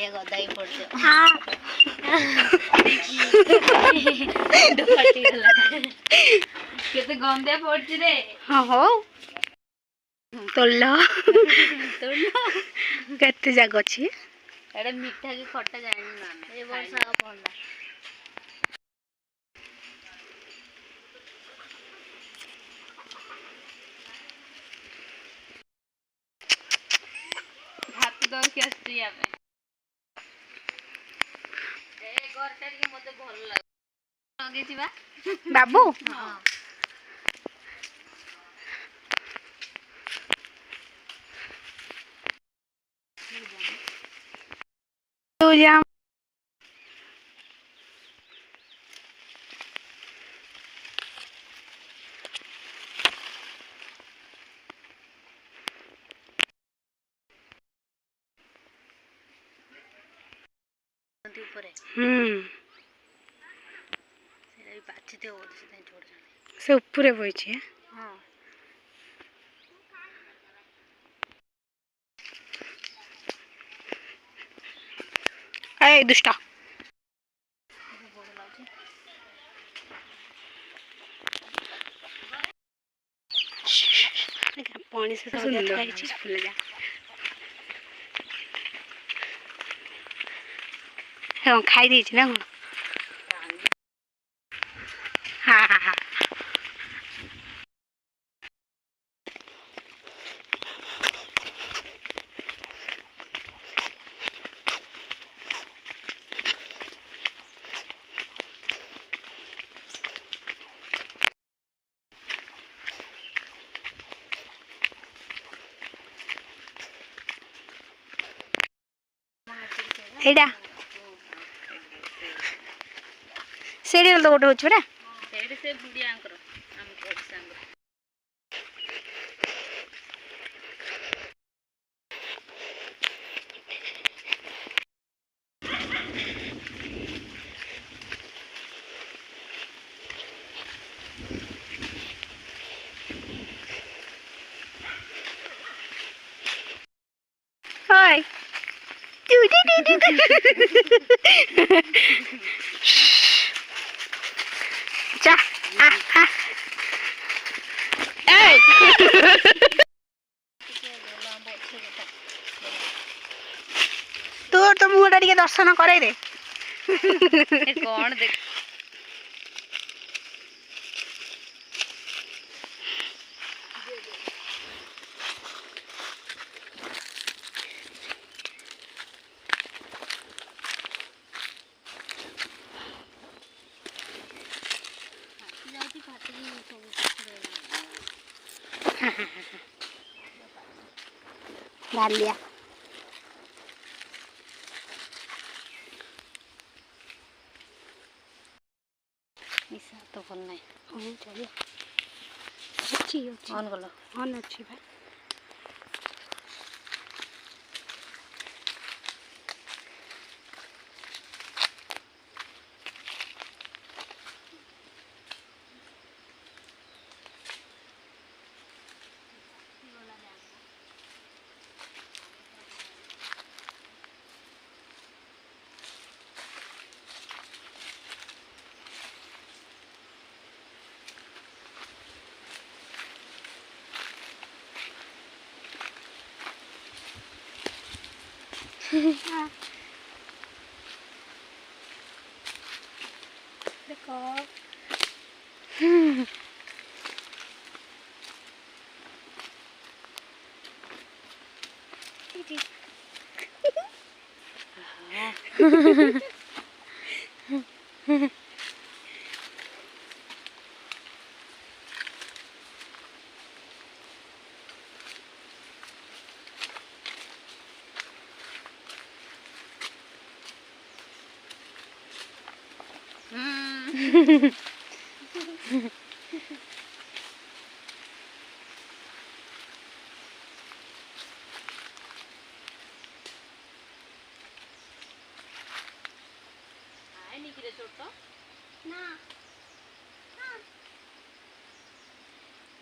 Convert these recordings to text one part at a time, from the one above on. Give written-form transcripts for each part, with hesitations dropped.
ये गदा ही पड़ जाओ। हाँ केते गंदे पड़छ रे। हाँ हो तोल्ला तोड़ना केते जाग अछि एडे मीठा की खट्टा जानी ना ए वर्ष आ पड़ला। हाथ दर के आछी आमे ए घरटा के मते भल लाग लगे छिबा बाबू हां तू जा ऊपर सेरा बाछते हो से छोड़ जाने से ऊपर बई छी हां ए दुष्टा पानी से सुंदर है फूल जा हाँ खाई दी ना हाँ हाँ हाँ एडा सेडी तो गोटे होछ बरा सेडी से बुढ़िया अंकर हम को संग हाय जा ए तोर तो मुहटा टिके दर्शन करे रे कौन देख डालिया निशा तो भल नहीं हाँ चलिए अच्छी ऑन कलो ऑन अच्छी भाई देखो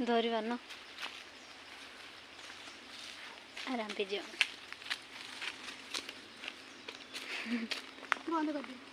धरिबा न आराम पे जाओ ବନ୍ଦ କରିଦିଅ।